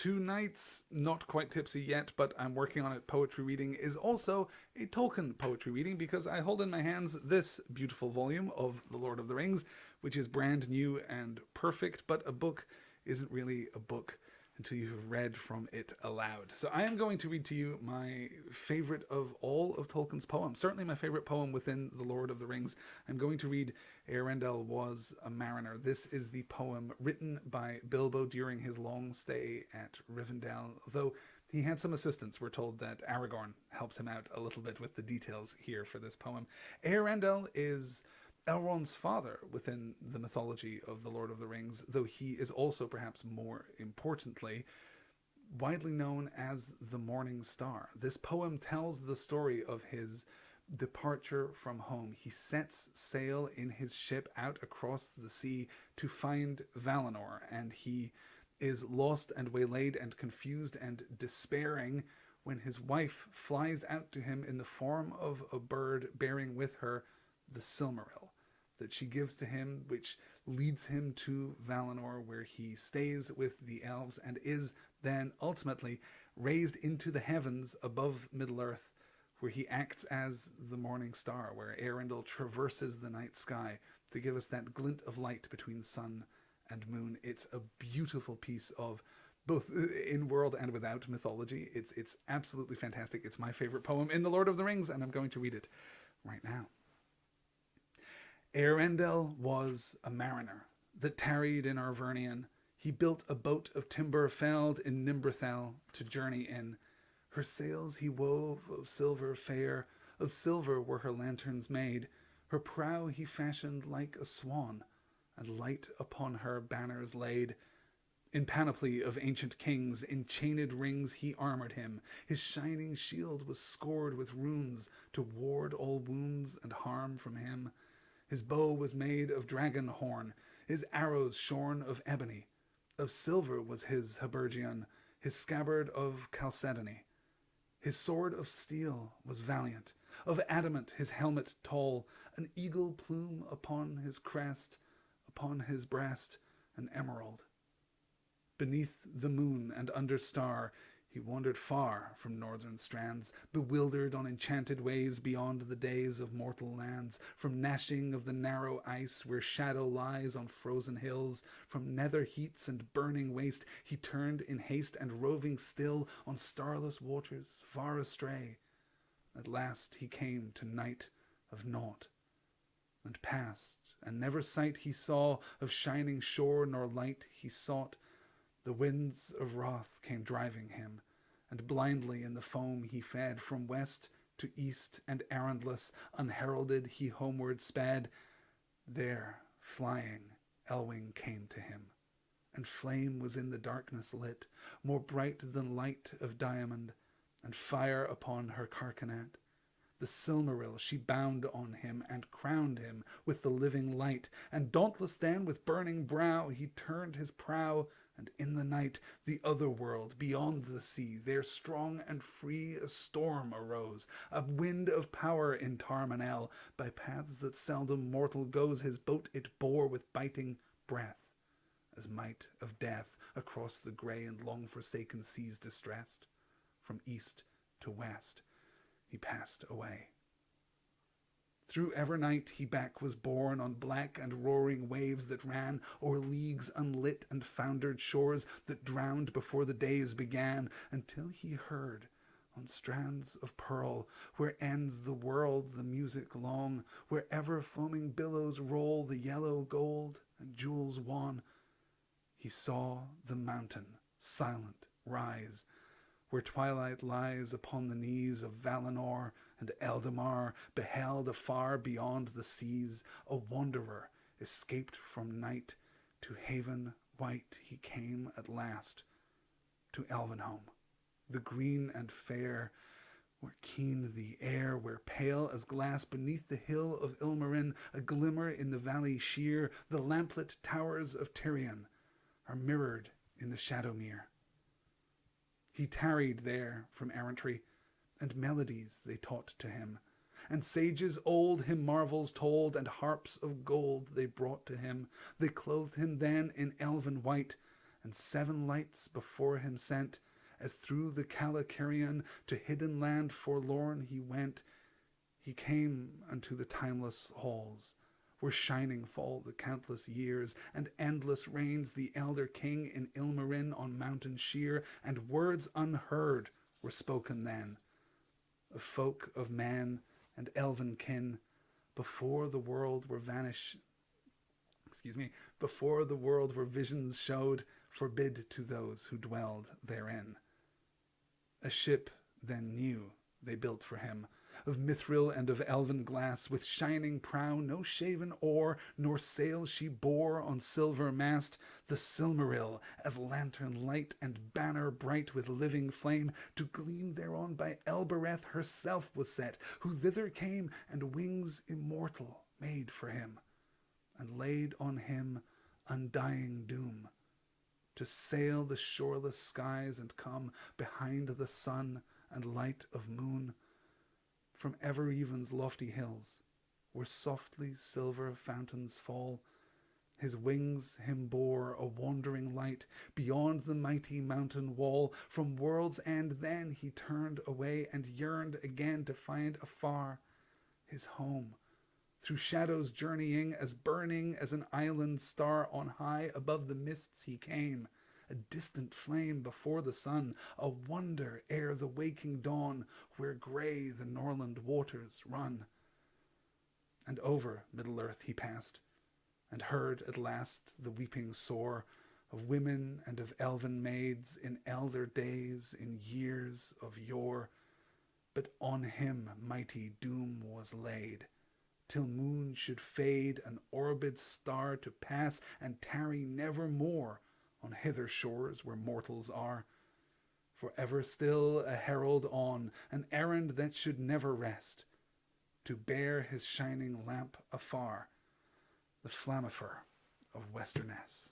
Tonight's Not Quite Tipsy Yet, but I'm working on it poetry reading is also a Tolkien poetry reading because I hold in my hands this beautiful volume of The Lord of the Rings, which is brand new and perfect, but a book isn't really a book until you have read from it aloud. So I am going to read to you my favorite of all of Tolkien's poems, certainly my favorite poem within The Lord of the Rings. I'm going to read Eärendil Was a Mariner. This is the poem written by Bilbo during his long stay at Rivendell, though he had some assistance. We're told that Aragorn helps him out a little bit with the details here for this poem. Eärendil is Elrond's father within the mythology of the Lord of the Rings, though he is also, perhaps more importantly, widely known as the Morning Star. This poem tells the story of his departure from home. He sets sail in his ship out across the sea to find Valinor, and he is lost and waylaid and confused and despairing when his wife flies out to him in the form of a bird bearing with her the Silmaril that she gives to him, which leads him to Valinor, where he stays with the elves and is then ultimately raised into the heavens above Middle-earth, where he acts as the morning star, where Eärendil traverses the night sky to give us that glint of light between sun and moon. It's a beautiful piece of both in-world and without mythology. It's absolutely fantastic. It's my favorite poem in The Lord of the Rings, and I'm going to read it right now. Eärendil was a mariner that tarried in Arvernian. He built a boat of timber felled in Nimbrethel to journey in. Her sails he wove of silver fair, of silver were her lanterns made. Her prow he fashioned like a swan, and light upon her banners laid. In panoply of ancient kings, in chained rings he armoured him. His shining shield was scored with runes to ward all wounds and harm from him. His bow was made of dragon horn, his arrows shorn of ebony. Of silver was his habergeon, his scabbard of chalcedony. His sword of steel was valiant, of adamant his helmet tall, an eagle plume upon his crest, upon his breast an emerald. Beneath the moon and under star he wandered far from northern strands, bewildered on enchanted ways beyond the days of mortal lands, from gnashing of the narrow ice where shadow lies on frozen hills, from nether heats and burning waste he turned in haste, and roving still on starless waters far astray, at last he came to night of naught, and passed, and never sight he saw of shining shore nor light he sought. The winds of wrath came driving him, and blindly in the foam he fed. From west to east and errandless, unheralded he homeward sped. There, flying, Elwing came to him, and flame was in the darkness lit, more bright than light of diamond, and fire upon her carcanet. The Silmaril she bound on him, and crowned him with the living light, and dauntless then with burning brow he turned his prow, and in the night the other world beyond the sea, there strong and free a storm arose, a wind of power in Tarmanel. By paths that seldom mortal goes his boat it bore with biting breath, as might of death across the grey and long forsaken seas distressed. From east to west he passed away. Through Evernight he back was borne on black and roaring waves that ran o'er leagues unlit and foundered shores that drowned before the days began, until he heard on strands of pearl, where ends the world, the music long, where ever foaming billows roll the yellow gold and jewels wan. He saw the mountain silent rise, where twilight lies upon the knees of Valinor, and Eldamar beheld afar beyond the seas a wanderer escaped from night. To haven white he came at last, to Elvenhome, the green and fair, where keen the air, where pale as glass beneath the hill of Ilmarinen, a glimmer in the valley sheer, the lamplit towers of Tirion are mirrored in the Shadowmere. He tarried there from errantry, and melodies they taught to him, and sages old him marvels told, and harps of gold they brought to him. They clothed him then in elven white, and 7 lights before him sent, as through the Calicarian to hidden land forlorn he went. He came unto the timeless halls, where shining fall the countless years, and endless reigns the elder king in Ilmarinen on mountain sheer, and words unheard were spoken then, of folk of man and elven kin, before the world were before the world were visions showed, forbid to those who dwelled therein. A ship then new they built for him, of mithril and of elven glass, with shining prow, no shaven oar, nor sail she bore on silver mast. The Silmaril, as lantern light and banner bright with living flame, to gleam thereon by Elbereth herself was set, who thither came, and wings immortal made for him, and laid on him undying doom, to sail the shoreless skies and come behind the sun and light of moon, from Evereven's lofty hills, where softly silver fountains fall. His wings him bore a wandering light beyond the mighty mountain wall. From world's end then he turned away, and yearned again to find afar his home, through shadows journeying, as burning as an island star on high above the mists he came, a distant flame before the sun, a wonder ere the waking dawn, where grey the Norland waters run. And over Middle-earth he passed, and heard at last the weeping sore of women and of elven maids in elder days, in years of yore. But on him mighty doom was laid, till moon should fade, an orbed star to pass, and tarry never more on hither shores where mortals are. For ever still a herald on, an errand that should never rest, to bear his shining lamp afar, the Flammifer of Westerness.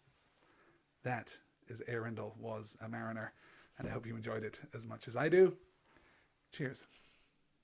That is Eärendil Was a Mariner, and I hope you enjoyed it as much as I do. Cheers.